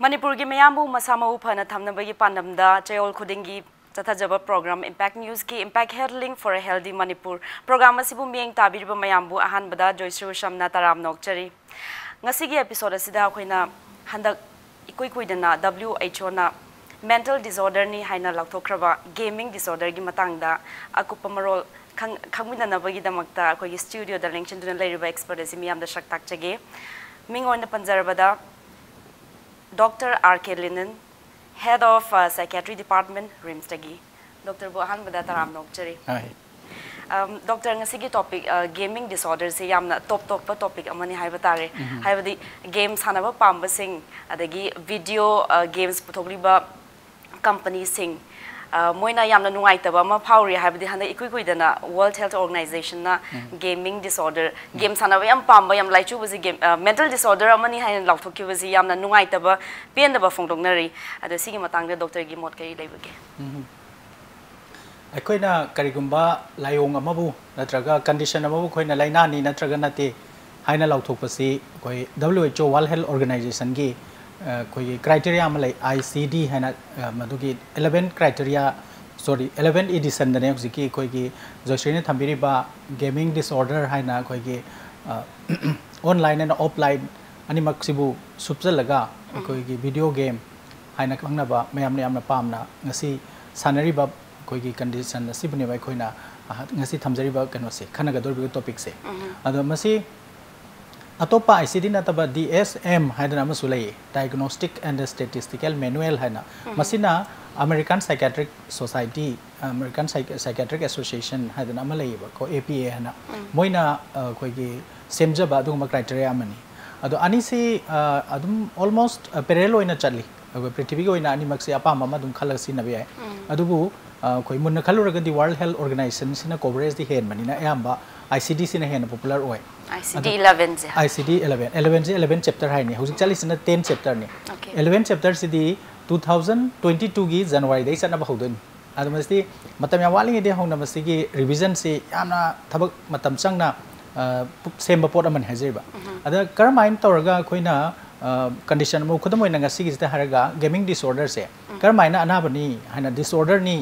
Manipur ki mayambu masama uphana thamnabagi pandamda chayol khudingi chathajaba program Impact News ki Impact Healing for a Healthy Manipur program asibu mieng tabirba mayambu ahanbada Joyce Shamna taram nokchari ngasigi episode asida khoina handak ikuidana WHO na mental disorder ni haina laktokraba gaming disorder gi matangda akupamarol khangminanabagi damakta khoi studio da lengchen duna leiriba expert asimi amda shaktak chage mingoina panjarabada Dr. R.K. Linen, Head of Psychiatry Department, RIMS-tagi. Dr. Bohan Badataram Nokchari. Hi. Dr. Ngasigi topic gaming disorders se yamna top topic amani haibatare. Haibadi games hanaba pamba sing adagi video games putogliba company sing. Moina yamna nungaitaba ma phauri haibadi handa ikuidana World Health Organization na gaming disorder games hanaba yam pamba yam laichu busi game mental disorder amani hain lauthoki busi yamna nungaitaba pendaba phongdongnari ado sigi matangda doctor gi mot kai leibage akoina karigumba layong amabu natraga condition amabu khoina laina ni natraga nate haina lauthokpasi koi WHO World Health Organization gi koi criteria amalai ICD haina madugi 11 criteria 11 edition dane hojiki koi gi joshine thambiri ba gaming disorder haina koi gi online and offline ani maksibu subjalaga koi gi video game haina khangna ba mayam ne amna pamna ngasi sanari ba koi gi condition asibune bai khoina ngasi thamjari ba kano se khanaga dorbi topic se ado masi atopa ICD nataba DSM haidana masulai Diagnostic and Statistical Manual haina masina American Psychiatric Society American Psychiatric Association haidana amalai ba ko APA hana moina koi gi semjaba duma criteria amani ado ani se adum almost parallel oina chatli prithvi oina ani maksi apama ma dum khalasi nabi ai adubu koi munna khaluraga di World Health Organization sina coverage di hen manina ayamba ICD sina hen popular oi ICD 11 se ICD 11 chapter hai ni hojik chali sina 10 chapter ni 11 chapter sidi 2022 gi January dai sana ba hodon adamasti matam ya waling de hongna masigi revision se yamna thabak matam changna semba pot aman hajeba ada karmain toraga koina condition mo khudam oina ngasi gi haraga gaming disorder se karmaina anabani haina disorder ni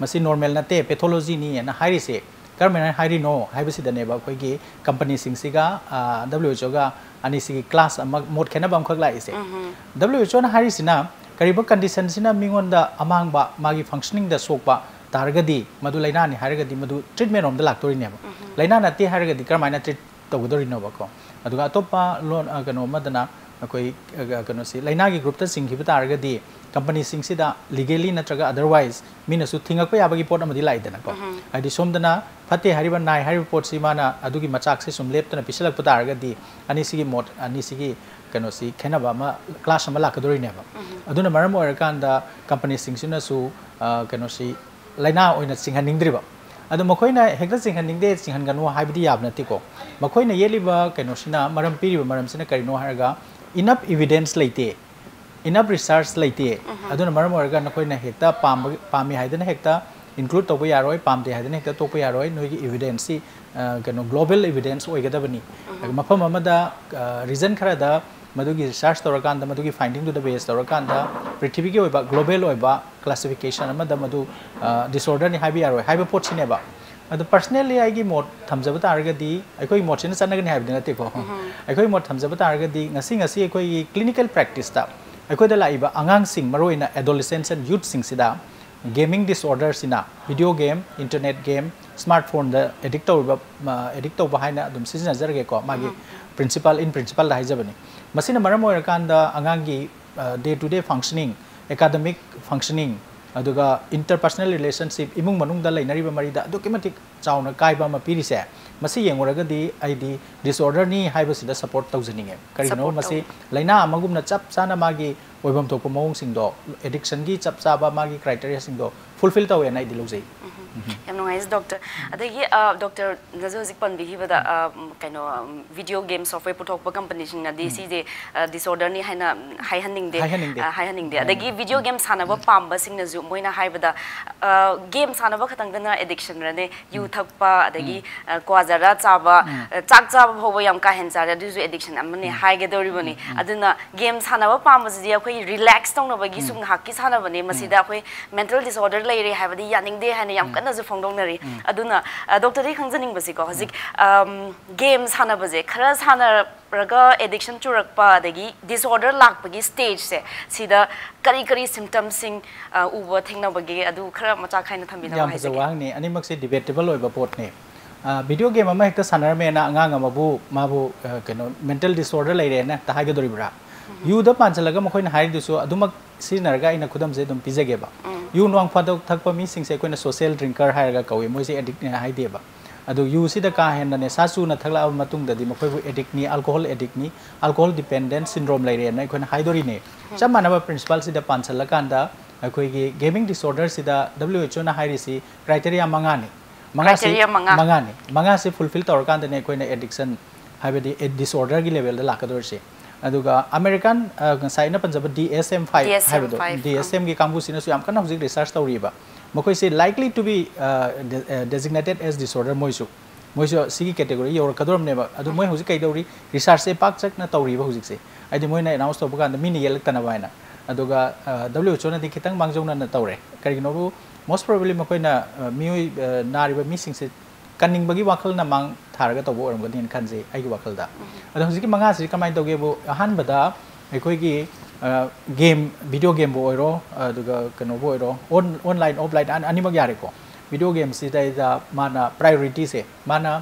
masi normal na te pathology ni na hairi se karmaina hairi no haibisi dane ba koi gi company singsiga WHO ga ani sigi class mod khena bam khak lai se WHO na hairi sina kariba condition sina mingonda amang ba magi functioning da sokpa targadi madu laina ni haragadi madu treatment om da laktori ne ba laina na te haragadi karmaina treat togdori no ba ko aduga atopa lon kano madana koi kano si laina gi group ta singhi ba targadi company singsi da legally natraga otherwise mina su thingak pa yabagi pot amadi lai dana ko adi somdana phate hariba nai hariba pot si mana adugi machak se sum leptana pisalak pa targadi ani sigi mod ani sigi kano si khena ba ma class ama lakadori ne ba aduna maram oirakanda company singsina su kano si laina oina singhaningdri ba adu makoina hekta singhaningde singhanganu haibidi yabna tiko makoina yeliba kano sina maram piriba maram sina karino haraga enough evidence laite enough research laite aduna maram oraga nakoina hekta pami haidana hekta include toba yaroi pamde haidana hekta topa yaroi noigi evidence si kano global evidence oigadabani mafam amada reason khara da madugi research torakanda madugi finding to the base torakanda prithvi gi oiba global oiba classification amada madu disorder ni haibi yaroi haiba pot sineba adu personally aigi mod thamjaba targadi aikoi mod sina sanagani haibdi nate ko aikoi mod thamjaba targadi ngasi aikoi clinical practice ta aikoi da laiba angang sing maroina adolescents and youth sing sida gaming disorder sina video game internet game smartphone da addict to haina dum season jarge ko magi principal da haijabani masina maram oirakanda angangi day to day functioning academic functioning aduga interpersonal relationship imung manung da lainari ba mari da documentic chauna kaiba ma pirise masi yengoraga di id disorder ni haiba sida support tawjaninge karino masi laina amagumna chap sana magi oibam thokpa mawong singdo addiction gi chap chaba magi criteria singdo fulfill tawe na idi lojai yam nungai doctor adagi doctor nazo zik pan bihi bada kaino video game software puthok pa company sing na dc je disorder ni haina hai haning de adagi video game sana ba pamba sing na zu moina hai bada game sana ba khatang na addiction rane yu thak pa adagi kwazara chaba chak chaba hobo yam ka hen chara du addiction amane hai ge dori bani aduna game sana ba pamba ji akhoi relax tong na ba gi sung hakki sana bani masida akhoi mental disorder lairi hai badi yaning de haina yam kana ju phongdong nari aduna doctor ri khangjaning basi ko hajik game sana baje khara sana raga addiction churak pa adagi disorder lak bagi stage se sida kari symptoms sing uba thingna bagi adu khara macha khaina thambina hai se wang ni ani mak se debatable oiba pot ne video game ama hekta sanar me na anga ngamabu mabu keno mental disorder laire na ta hage dori bra yu da panchalaga mkhoi na hari dusu adumak sinarga ina khudam se dum pizage ba yu nuang phadok thakpa mi sing se koina social drinker hairaga kawi moi se addict ne hai deba adu yu si da ka hen ne sa su na thakla matung da di mkhoi bu addict ni alcohol dependent syndrome laire na koina hai dori ne chamana ba principal si da panchal kanda akoi gi gaming disorder si da WHO na hai si criteria manga se fulfill tor kanda ne koina addiction habedi disorder gi level da lakador se aduga American saina panjab DSM-5 haibedo DSM gi kambu sina su yam kana hujik research tawriba mokoi se likely to be designated as disorder moisu sigi category yor kadrom ne ba adu moi hujik kai dawri research se pak chak na tawriba hujik se adi moi na announce toba kan mini yelak tana baina aduga WHO na di kitang mangjong na tawre kari no most probably mokoi na mioi nariba missing se kaning bagi wakal na mang tharaga tobo oram gadin khanje ai gi wakal da ado hujiki manga sri kamai toge bo ahan bada ekoi gi game video game bo oiro aduga kano bo oiro online offline ani mag yare ko video game si da mana priority se mana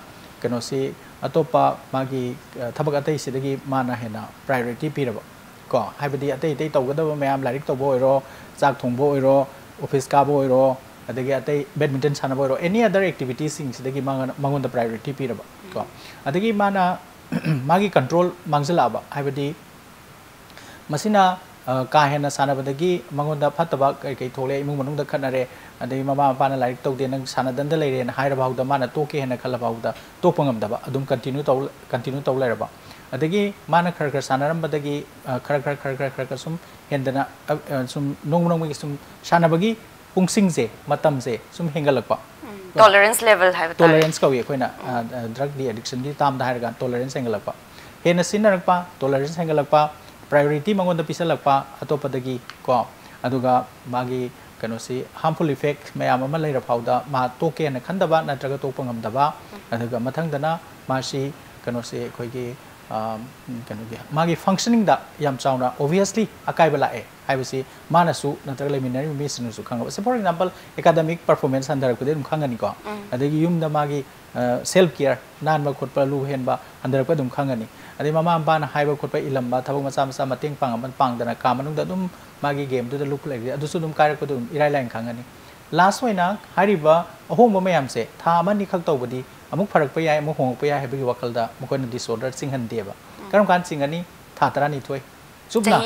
kano si atopa magi thabak atai si dagi mana hena priority piraba ko haibadi atai tawgada mayam larik tobo oiro chak thongbo oiro office ka bo oiro adagi atai badminton sana bo any other activities sing sidagi mangon the priority piraba ko adagi mana magi control mangzala ba haibadi masina ka hena sana badagi mangon da phataba kai thole imung manung da khanare adagi mama mapa na larik tawde nang sana dan da leire na haira bauda mana toke hena khala bauda topangam da ba adum continue taw laira ba adagi mana khar sanaram badagi khar sum hendana sum nong sum sana bagi pungsing se matam se sum hengalakpa tolerance level hai tolerance ka we koina drug di addiction di tam da har tolerance hengalakpa hena sinarakpa tolerance hengalakpa priority mangon da pisalakpa atopadagi ko aduga magi kano si harmful effect mayam ama leira phauda ma toke na khandaba natraga topangam daba aduga mathang dana ma si kano si khoi gi kano gi magi functioning da yam chauna obviously akai bala e haibasi manasu natraga leminary mission su khanga for example academic performance under ku dum khangani ko adagi yum da magi self care nan ba khotpa lu hen ba under pa dum khangani adi mama amba na haiba khotpa ilamba thabuk macha mateng pang dana ka manung da dum magi game du da look like adu su dum kar ko dum irai line khangani last oina hariba ahom mayam se tha mani khak tawbadi amuk pharak pa yai amuk hong pa yai habi wakal da mukon disorder singhan deba karam kan singani tha tarani thoi chupna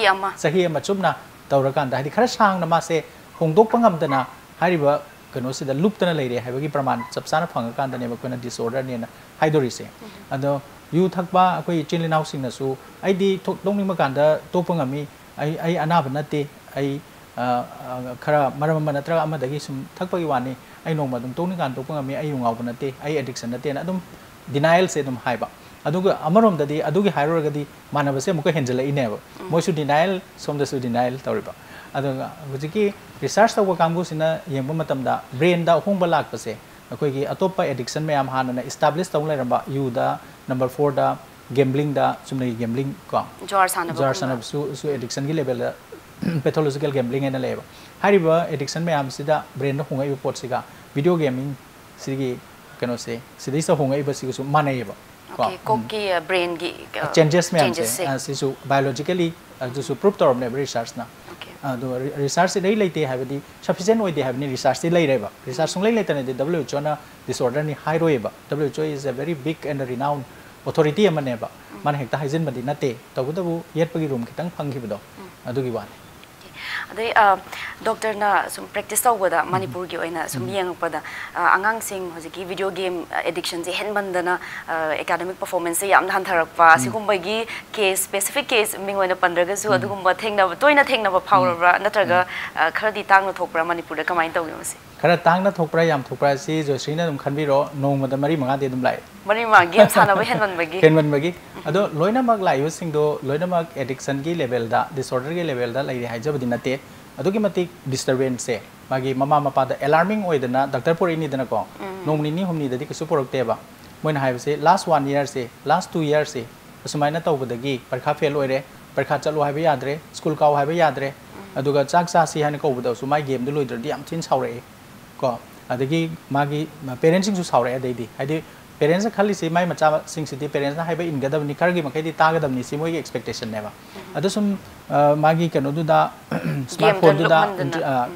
sahi ama chupna tawrakan da hadi khara sang na ma se hongdok pangam dana hariba kano se da loop tana leire habagi praman chapsana phanga kan da ne bakona disorder ne na haidori se ado yu thakba akoi chinlin housing na su ai di dongning ma kan da topangami ai anaba nate ai khara maram ma natra ama dagi sum thakpagi wani ai nongma dum tongning kan topangami ai yungaw nate ai addiction nate na adum denial se dum haiba aduga amarom dadi adugi hairoragadi manabase muka henjala ineba moisu denial somda su denial tawriba aduga hujiki research tawa kambu sina yengba matamda brain da hongba lakpase akoi gi atopa addiction mayam hanana establish tawlai ramba yu da number 4 da gambling da sumna gambling ko jar sana su addiction gi level pathological gambling ena leba hariba addiction mayam sida brain da hongai pot siga video gaming sigi kano se sidai sa hongai ba sigu su manayeba okay koki brain gi changes me sisu biologically su proof torom ne research na do research dei leite habadi sufficient oi de habni research dei leireba research sung leite ne WHO na disorder ni high roeba WHO is a very big and renowned authority amane ba man hekta hajin badi nate tabudabu yet pagi room kitang phanghi bdo adugi wan Adai doctor na sum practice tawbada Manipur gi oina sum yengpada angang sing hojiki video game addiction je henbandana academic performance yam han tharakpa sigumba gi case specific case mingona pandraga su adugumba thengna toina thengna ba phawra natraga kharadi tangna thokpra Manipur da kamai tawgi masi khara tangna thokpra yam thokpra si Joystrina dum khanbiro nongmada mari manga de dum lai mari ma game sana ba henban bagi ado loina mag lai using do loina mag addiction gi level da disorder gi level da lai haijabadi nate adugi mati disturbance se magi mama mapa da alarming oidana doctor pori ni dana ko nomni ni humni dadi kisu porokte ba moina haibse last 1 year se last 2 years se sumaina tawbadagi parkha fail oire parkha chalu haiba yadre school kaw haiba yadre aduga chak sa si han ko buda sumai game du loider yam chin saure ko adagi magi parents sing su saure adai hadi parents khali si mai macha sing city parents na haiba ingadab ni kargi makai di tagadab ni si moi expectation neba adu sum magi kanu du da smartphone du da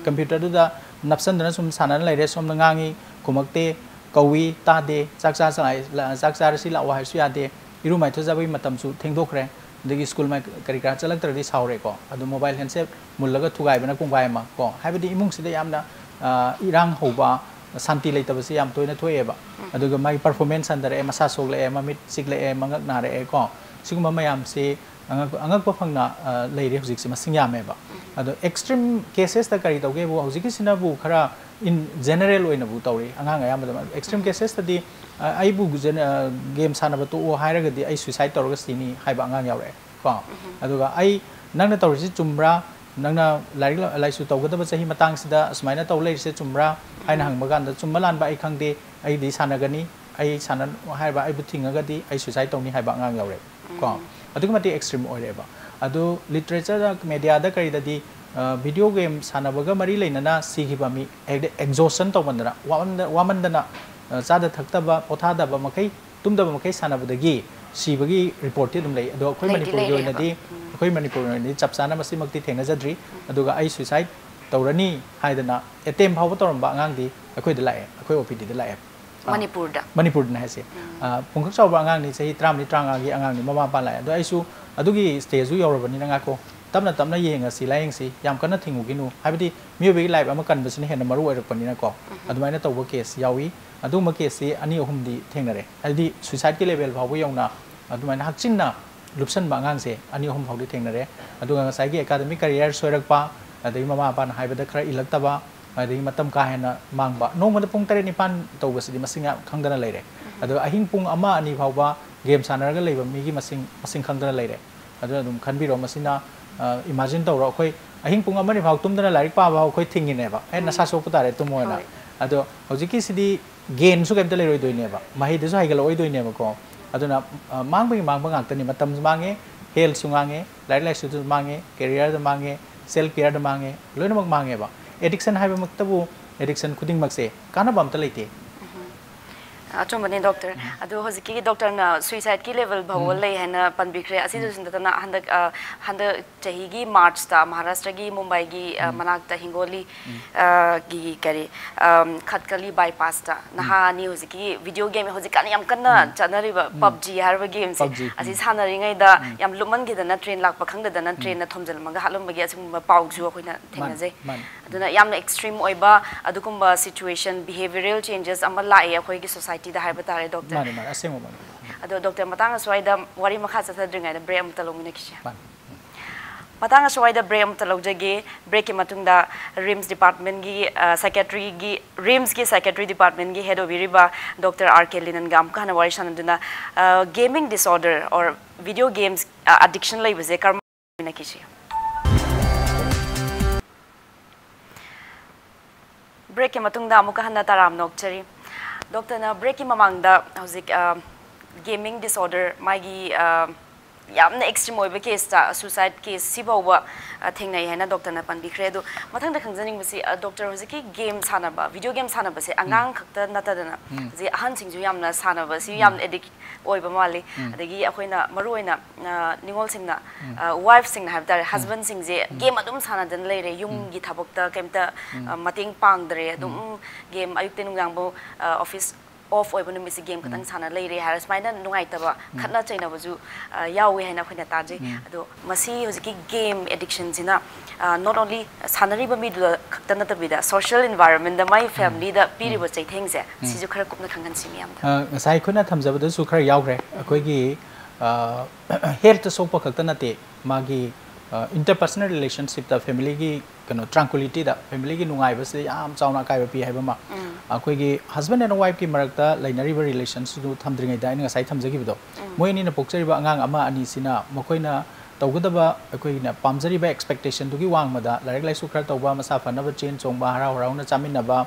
computer du da napsan dana sum sanan laire som ngangi kumakte kawi ta de saksa sai saksa si la wa su ya de iru mai thoja bai matam su thengdokre degi school mai karikra chalak tar di saure ko adu mobile handset mullaga thugai bana kungbai ma ko haibadi imung sida yamna irang hoba santi leitabasi yam toina thoeba aduga mai performance andare masa sogle mamit sigle mangak nare ko siguma mayam se angak pafangna leire hujik se masing yameba adu extreme cases ta kari tawge bu hujik sina bu khara in general oina bu tawri angang ayam extreme cases ta di ai bu game sana ba to o hairaga di ai suicide tawga sini haiba angang yawre ko aduga ai nangna tawri chumra nangna laisu tawgada ba sahi matang sida asmaina taw lai se chumra aina hang magan da chummalan ba ai khangde ai di sanagani ai sanan haiba ai buthinga di ai suicide tawni haiba angang yawre ko aduga mati extreme oire ba adu literature da media da kari da di video game sanabaga mari leinana sigiba mi exhaustion tawmandana wamandana chada thakta ba potha da ba makai tumda ba makai sanabadagi sibagi report ti dum lei ado khoi Manipur gi oina di khoi Manipur ni chapsana masi makti thengna jadri aduga ai suicide tawrani haidana attempt hawa tawramba angang di akhoi da lae akhoi OPD da lae Manipur na hase pungkhak chawba angang ni sahi 30 ni 30 gi angang ni mama pa lae ado ai su adugi stage u yorabani na nga ko tamna yenga si laing si yam kana thingu ginu habidi miyobi life ama kan basini hena maru oirakpani na ko adumaina tawba case yawi adu ma case si ani ohum di thengnare hadi suicide ki level bhawu yawna adumaina hakchinna lupsan bangang se ani ohum bhawu di thengnare aduga ngasai gi academic career soirakpa adai mama pa na haibada khara ilaktaba adai matam ka hena mangba nongmada pung 3 9 tawba sidi masinga khangdana leire adu ahing pung ama ani bhawba game sanaraga leiba mi gi masing khangdana leire adu adum khanbiro masina imagine tawra khoi ahing pung amani bhaw tumdana larik pa bhaw khoi thingine ba ai nasa so putare tumoina ado hojiki sidi gain su kemta leroi doine ba mahi de so haigal oi doine ba ko aduna mangbang ngak tani matam mangi health sungange laik su mangi career da mangi self care da mangi loina mak mangi ba addiction haiba maktabu addiction khuding makse kana bam ta leite achomani doctor adu hojiki doctor na suicide ki level bhawol lei hena panbikre asi du sindana handa chahi gi march ta Maharashtra gi Mumbai gi manak ta hingoli gi kari khatkali bypass ta naha ni hojiki video game hojikani yam kanna chanari ba PUBG harba game se asi sanari ngai da yam luman gi da na train lak pakhang da na train na thomjal maga halum gi asum pau ju khoina thengna jai aduna yam extreme oiba adukumba situation behavioral changes amma lai akhoi gi society da haiba tare doctor mani asemo mani ado doctor matanga swaida wari makha chathadringa da break amta longina kisha matanga swaida break amta lojage break ki matungda rims department gi secretary gi rims gi secretary department gi head of iriba Dr. RK Linan gam kana wari sanaduna gaming disorder or video games addiction lai base karma na kishi break ki matungda amuka hana taram nokchari Doctor na break ki mamangda hauzik gaming disorder magi yamna extreme oiba case ta suicide case sibawa thengnai hena doctor na panbikre do mathang da khangjaning basi doctor hojiki game sanaba video game sanaba se angang khakta natadana ji ahan singju yamna sanaba si yam addict oiba mali adagi akhoina maruina ningol singna wife singna habdar husband singje game adum sanadan leire yung gi thabokta kemta mating pangdre adum game ayukte nungang bo office off oibo numi si game katang sana leire har smaina nungai taba khatna chaina baju yawe haina khoina taje ado masi hojiki game addiction sina not only sanari ba mi du khatna tabida social environment da my family da piri bo chai theng se siju khara kupna khangan si miam da sai khona thamjaba da su khara yaugre akoi gi health sokpa khatna te magi interpersonal relationship da family gi kano tranquility da family gi nungai ba se yam chauna kai ba pi haiba ma akoi gi husband and wife ki marakta lainari ba relations du thamdringai da ina sai thamjagi bido moi ni na pokchari ba angang ama ani sina makoina tawgadaba akoi na pamjari ba expectation du gi wang ma da larik lai su khar tawba masa phana ba chen chong ba harau harau na chamin na ba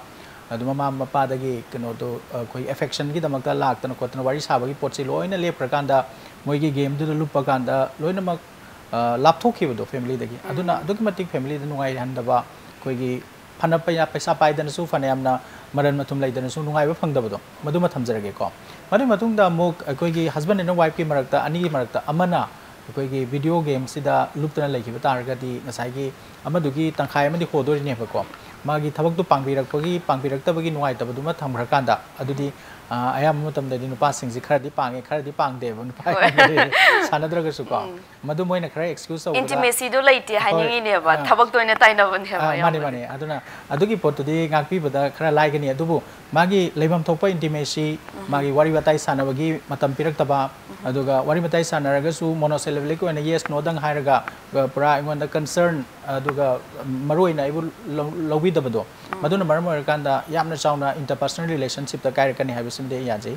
adu mama mapa da gi kano do koi affection gi damakta lak tan ko tan wari sa ba gi potsi loina le prakanda moi gi game du lupa kanda loina mak laptop ki do family dagi aduna documentic family da nungai handaba koi gi phana pa paisa pai dan su phana yamna maran matum lai dan su nungai ba phang da do maduma thamjarage ko madu matung da mok koi gi husband and wife ki marakta ani gi marakta amana koi gi video game sida luptana lai ki ba tar ga di ngasai gi amadu gi tangkhai amadi hodori ne ba ko magi thabak tu pangbirak ta bagi nungai ta baduma thamra kanda adudi ayam matam da di nupa sing ji khara di pang de bun pai sanadra ga su ko madu moi na khara excuse so intimacy do laiti haningi ne ba thabak to ina taina bun he ba mani aduna adugi pot di ngakpi bada khara lai ga ni adubu magi leibam thokpa intimacy magi wari batai sanabagi matam pirak taba aduga wari batai sanaraga su monosyllabic ko na yes no dang hairaga pura ingon da concern aduga maroi na ibu lobi da bado maduna maram kanda yamna chauna interpersonal relationship ta kai kani habi simde yaje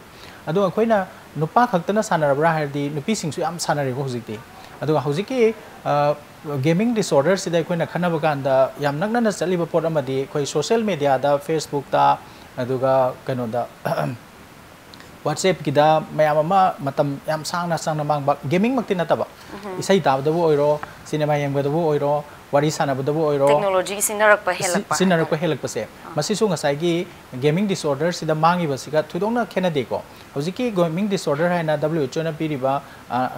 adu khoina nupa khaktana sanarabra hardi nupi singsu yam sanare ko hujikti adu hujiki gaming disorder sida khoina khana bakanda yam nakna na chaliba pot amadi khoi social media da facebook ta aduga kano da WhatsApp ki da mayam ama matam yam sangna mang gaming makti na taba isai ta da bo oiro cinema yang ba da bo oiro wari sana ba da bo oiro technology sinarak pa helak pa se masi su ngasai gi gaming disorder sida mangi ba siga thudongna khena de ko hojiki gaming disorder hai na WHO na piri ba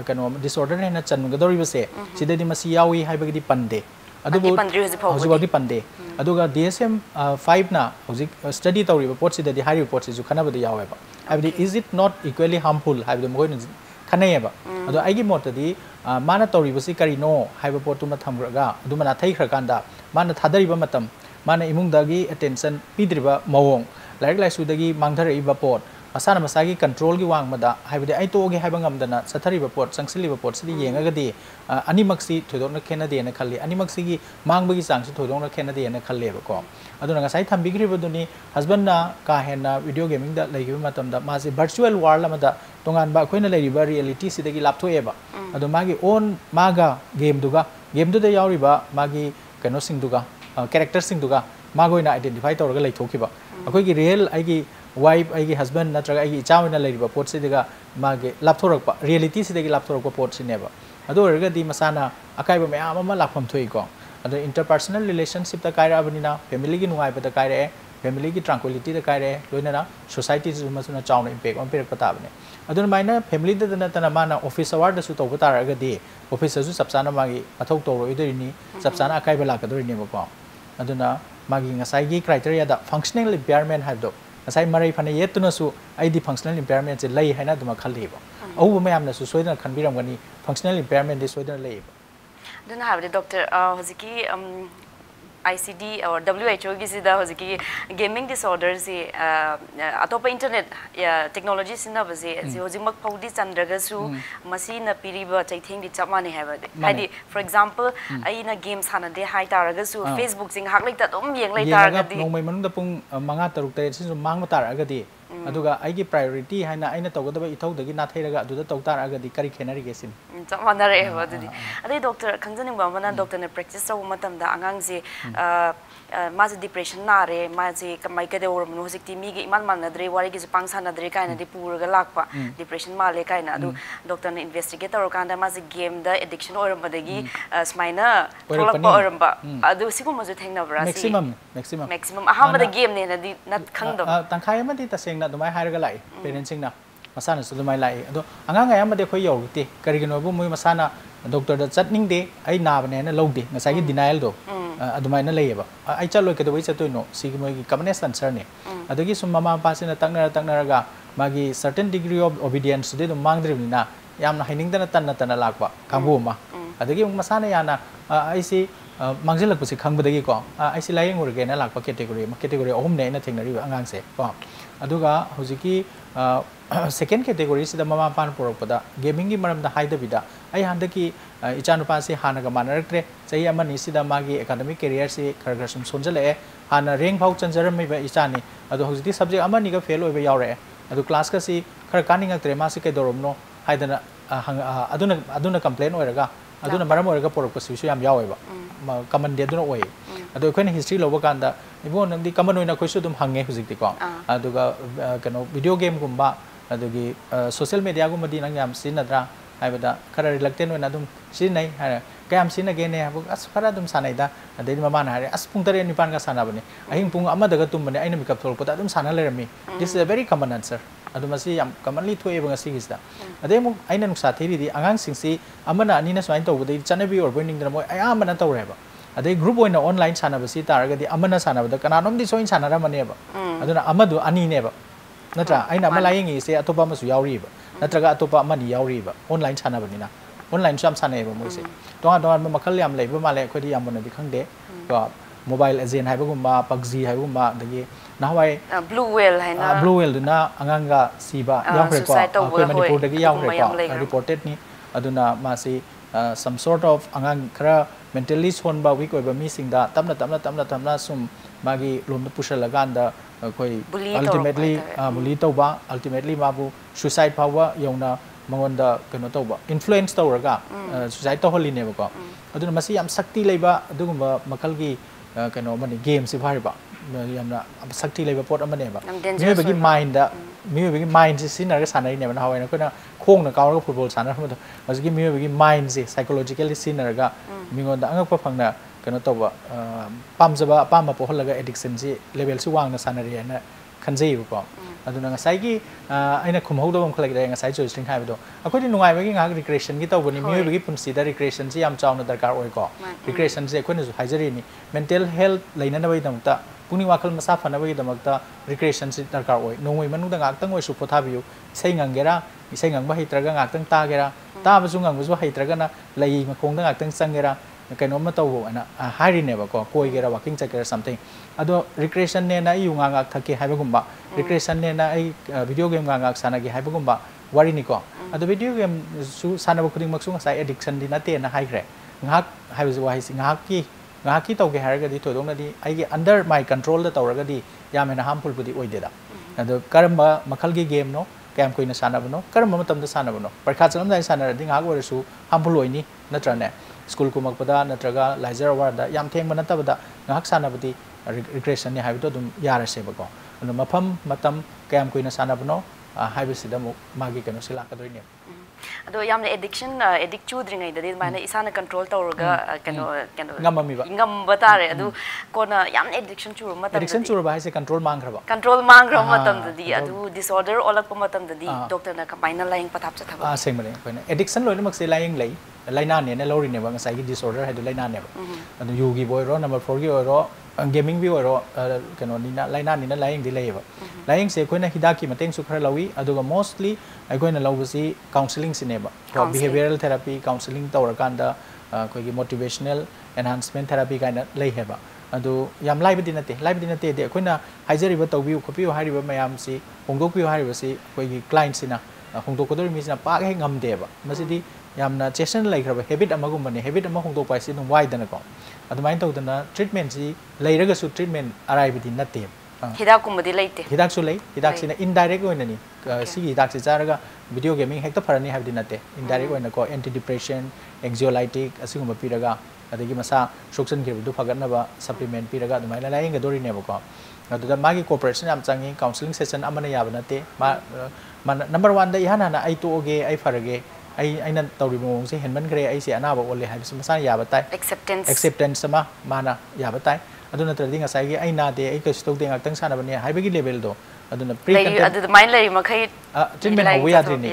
kano disorder hai na chan ga dori ba se sida di masi yawi hai ba gi pande adu bo hojik di pande aduga DSM 5 na hojik study tawri ba pot sida di hari pot se ju khana ba di yawe ba abdi is it not equally harmful habdi mo ko khane ba adu aigi mot di mana tawri ba si kari no haiba pot tu ma thamraga adu mana thai khra kanda mana thadari ba matam mana imung dagi attention pidriba mawong laik lai su dagi mangthari ba pot asana masagi control gi wang mada haibde ai to ge haiba ngamdana sathari ba pot sangsili ba pot sidi yenga gadi animaksi thodona khena de na khalli animaksi gi mangba gi changsi thodona khena de na khalle ba ko aduna nga sai thambi gri baduni husband na ka hena video gaming da legi matam da ma se virtual world amada tongan ba khoina legi ba reality sidagi laptho eba adu magi on maga game du da yauri ba magi kano sing duga character sing duga magoina identify tawra ga lai thokiba akoi gi real ai gi wife ai husband natraga ai chawina leriba pot se daga mage lapthorakpa reality se daga lapthorakpa pot se neba ado erga di masana akai ba mayam ama lapham thoi ko ado interpersonal relationship ta kaira abanina family gi nungai ba ta kaire family gi tranquility ta kaire loina na society ju masuna chawna impact on perak pata bane ado maina family da na tana mana office award su to pata raga di office ju sabsana magi mathok to ro idorini sabsana akai ba lakadori ne ba ko aduna magi ngasai gi criteria da functional impairment have do asai marai phane yetuna su aidi functional impairment se lai haina duma khalli ba au ba mayam na su soidana khanbiram gani functional impairment de soidana lai ba duna have doctor hojiki ICD or WHO gi sida hojiki gaming disorder se atopa internet technology sina ba se hojimak paudi chandraga su masi na piriba chaitheng di chamane have hadi for example aina game sana de hai taraga su Facebook sing hak lai ta dum yeng lai taraga di nongmai manung da pung manga taruk te sin mang ma taraga di aduga aigi priority haina aina tawgadaba ithau dagi na thairaga aduda tawtaraga di kari khenari gesin chamanare ba dudi adai doctor khangjaning ba mana doctor ne practice saw matam da angang je ma je depression na re ma je kamai ka de or mno hojikti mi ge iman man na dre wari ge pang sana dre kaina di purga lakpa depression ma le kaina adu doctor ne investigate ro kanda ma je game da addiction or badagi smaina tholakpa or ba adu sigum ma je thengna bra maximum aham da game ne na di nat khangdo tangkhai ma di taseng na dumai hairaga lai parenting na masana su dumai lai ado angang ay amade khoi yorti karigino bu moi masana doctor da chatning de ai na bane na logde ngasai gi denial do अदुमाइना लेयेबा आई चलो के दोई चतुइनो सिगी मोगी कमनेस answer ने अदगी सुम mama पासिना तंगनरगा मागी certain degree of obedience दे दो मांगद्रिबनिना यामना हाइनिंगदना तन्ना लाकबा कांगुमा अदगी मसाना याना आइसी मांगजिलकपसि खंगबदगी को आइसी लायेंगुरगेना लाकबा category अहुम ने ना थेंगनरि अंगांगसे को अदुगा हुजिकी सेकेंड कैटेगरी सिदा ममा पान पुरकपदा गेमिंग की मरमदा हाइदबिदा आई हंदकी इचानुपा से हानगा मानरक्ट्रे चही अमनि सिदा मागी एकेडमिक करियर से खरखर सुम सोंजले हाना रैंक फाउ चंजरमैबा इचानी अदो हुजिति सब्जेक्ट अमनि गा फेल ओइबा यावरे अदो क्लास का सी खर कानिंगक्ट्रे मासे कैदोरमनो हाइदना अदुना कंप्लेन ओइरगा अदुना मरम ओइरगा पुरकपसिसु याम यावेबा कमन दे अदुना ओइ अदो अखोइन हिस्ट्री लोबा कांदा इबो नंदी कमन ओइना खोइसु दुम हंगे हुजिति को अदुगा कनो वीडियो गेम गुम्बा अदुगी सोशल मीडिया गुम्बदी नंग याम सिनद्रा हाइबदा खरा रिलक्टेन ओइना दुम सिनै हारे कयाम सिनगेने हाबु अस खरा दुम सानाइदा अदि ममान हारे अस पुंग 9 का सानाबने अहिंग पुंग अमदगा तुमबने आइना मिकअप थोलपदा दुम साना लेरमी this is a very common answer अदु मसी याम कॉमनली थोएबा ngasi gisda अदे मु आइना नुक्सा थेरिदि आंगांग सिंगसि अमना अनिना स्वाइन तौबदि चनबी ऑर्बनिंग दना मोय आयामना तौरेबा अदे ग्रुप ओइना ऑनलाइन सानाबसि तारगदि अमना सानाबदा कनानोमदि सोइन सानारामनेबा अदुना अमदु अनिनेबा नत्रा आइना अमा लायेंगी से अतोपा मसु यावरिबा नत्रगा अतोपा अमनि यावरिबा ऑनलाइन सानाबनिना ऑनलाइन साम सानेबा मोइसे तोंगा मखल याम लेबा माले अखोदि यामबनदि खंगदे को मोबाइल एजेंट हाइबगुम्बा पबजी हाइबगुम्बा दगी नाहवाई ब्लू व्हेल दुना अंगांगा सीबा यावरे को अखोय मणिपुर दगी यावरे को रिपोर्टेड नि अदुना मासी some sort of angang khara mentally sonba weak oiba mi singda tamna sum magi lomda pushalaganda koi ultimately mabu suicide power yona mangonda kano toba influence tawraga suicide to holli ne ba ko aduna masi yam sakti leiba adugumba makalgi kano mani game si bhariba yamna sakti leiba pot amane ba mi bagi mind si sinaraga sanai ne ba hawaina kona khong na kaw football sanar ma masgi mi bagi mind si psychologically sinaraga mingonda angakpa phangna kano toba pamjaba pamma poholaga addiction si level si wangna sanari na khanjei ko aduna ngasai gi aina khumhaudo bam khalagi da ngasai joy string haibdo akoi nungai bagi ngak recreation gi tawbani mi bagi punsi da recreation si yam chawna darkar oi ko recreation se akoi na haijari ni mental health leina na bai damta puni wakal masa phana bai damta recreation si darkar oi nongoi manu da ngak tang oi su photha biu isai ngangera isai ngangba hitraga ngak tang ta gera ta basu ngangbu hitraga na lai makhong da ngak tang changera kaino ma tawo ana hari ne ba ko koi gera walking chakera something ado recreation ne na yunga ngak thake haibagumba recreation ne na ai video game ngak sana gi haibagumba wari ni ko ado video game su sana ba khuding maksu ngasai addiction di na te na hai gre ngak haibu wa hi ngak ki tawge haraga di thodong na di ai gi under my control da tawraga di yamena harmful budi oide da ado karamba makhal gi game no kayam koina sana bano karamba matam da sana bano parkha chalam dai sana di ngak wor su harmful oini natra ne school ku makpada natraga laser award da yam theng banata bada ngak sana budi recreation ni haibu dum yara se ba ko anu mafam matam kayam koina sana bano haibu sida mu magi kano sila ka doine ado yamne addiction addict chudringai da mana isana control tawraga kano ngamami ba ngamba tare adu kona yamne addiction churu matam addiction churu ba haise control mangraba matam di adu disorder olak pa matam di doctor na kapaina laing pathap cha thaba sengmane koina addiction loina mak se laing lai laina ne na lori ne ba ngasai gi disorder haidu laina ne ba adu yugi boy ro number 4 gi ro gaming bi ro kano ni na laina ni na laing di lai ba laing se koina hidaki mateng su khara lawi aduga mostly aikoina lawbasi counseling sineba behavioral therapy counseling tawrakanda koi gi motivational enhancement therapy kaina lei heba adu yam laibadi nate de aikoina haijari ba tawbiu khopiu hariba mayam si hongdokpiu hariba si koi gi client sina hongdokkodori mi sina pa he ngam deba masidi yamna chession laikraba habit amagum ne habit ama hongdokpai si num wai dana ko adumain tawdana treatment si leiraga su treatment araibadi nate hidak kumadi leite hidak su lei hidak sina indirect oina ni si hidak si jaraga video gaming hekta farani habdi nate indirect oina ko anti depression anxiolytic asiguma piraga adagi masa suksan girdu faganna ba supplement piraga adumai la laing gadori ne ba ko aduda magi cooperation am changi counseling session amana yaba nate ma number 1 da ihana na ai to oge ai farage aina tawri mong se henman gre ai se anaba ole ha masa yaba tai acceptance sama mana yaba tai aduna tradi ngasai gi aina de ai ka stok de ngak tang sana bane haibagi level do aduna pre content adu main lai makhai treatment ho yadri ni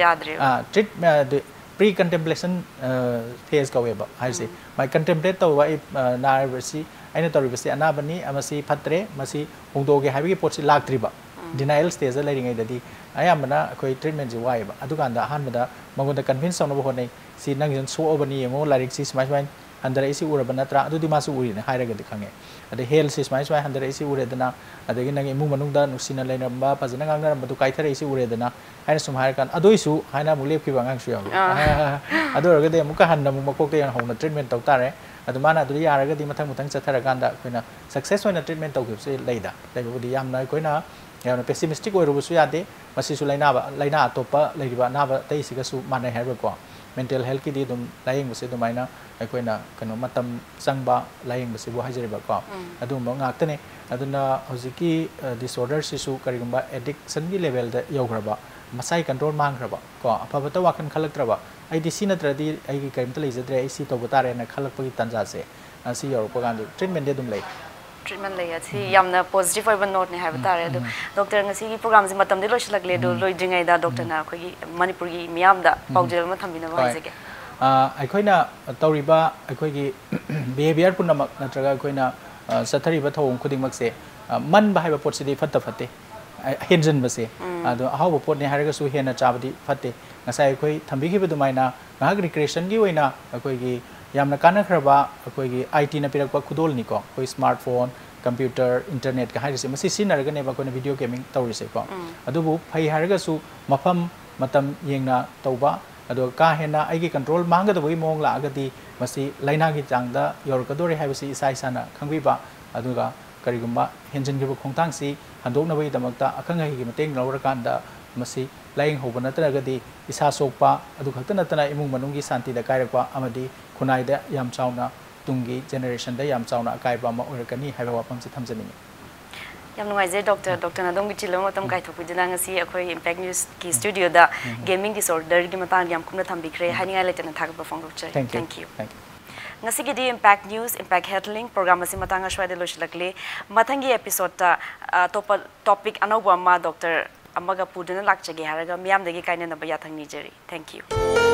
treatment pre contemplation phase ka weba haisi my contemplate to wa na basi aina to basi anabani amasi phatre masi hongdo ge habi pot si laktriba denial stage la ringai dadi ayamana koi treatment ji waiba adukanda hanbada magonda convince sawna bo honai si nang so obani ngo larik si smai smai under isi urabana tra adu di masu uri ne haira gadi khange ade health si smai smai under isi uredana adegi nang imu manungda nusina lainamba pajana ngangna madu kaithara isi uredana haina sum haira kan adu isu haina mu lepki bangang su yaw adu ragade muka hanna mu makok te hongna treatment taw tare adu mana adu yara gadi mathang muthang chathara kanda koina success hoina treatment taw se leida leibudi yamna koina yamna pessimistic oirubu su yade masi su laina ba laina atopa leiba na ba tei siga su manai haiba ko mental health ki di dum laing buse dumaina aikoina kano matam sangba laing buse bo hajariba ko adum ba ngaktane aduna hojiki disorder sisu karigumba addiction gi level da yograba masai control mangraba ko apabata wakan khalaktraba ai di sinatradi ai gi kaimta leijadre ai si to botare na khalakpagi tanja se asi yorpa gandi treatment de dum lei treatment lay achi yamna positive oiba note ne ha batare do doctor ngasi gi program ji matam de loislagle do loidringai da doctor na khoi manipur gi miyam da paujel ma thambina ba haise aikoina tawriba aikoi gi behavior punamak natraga aikoina sathari ba thong khuding mak se man ba haiba pot sidi fatta fatte henjen base ado hawo pot ne haraga su hena chabadi fatte ngasai aikoi thambi gi bedumaina ngag recreation gi oina aikoi gi yamna kana khraba akoi gi IT na pirakpa khudol ni ko koi smartphone computer internet ka harise masi sinaraga ne ba ko video gaming tawrise ko adubu phai haraga su mafam matam yengna tawba ado ka hena ai gi control manga da boi mong la agadi masi laina gi changda yor ka dore haibasi isai sana khangbi ba aduga karigumba henjin gi khongtang si handok na bai damakta akhanga hi gi mateng lawra kanda masi laing hoba natragadi isa sokpa adu khakta natana imung manung gi santi da kairakpa amadi khunai da yam chauna tungi generation da yam chauna kaiba ma orakani haiba wapam si thamjani yam nungai je doctor na dong bi chilo matam kai thok pidina ngasi akhoi impact news ki studio da gaming disorder gi matang yam kumna thambikre haninga letena thak perform rukchai thank you ngasi gi di impact news impact headling program asi matanga shwade loshilakle mathangi episode ta topic anoba ma doctor amaga puduna lakchage haraga miyam dagi kaina na ba yathang ni jeri thank you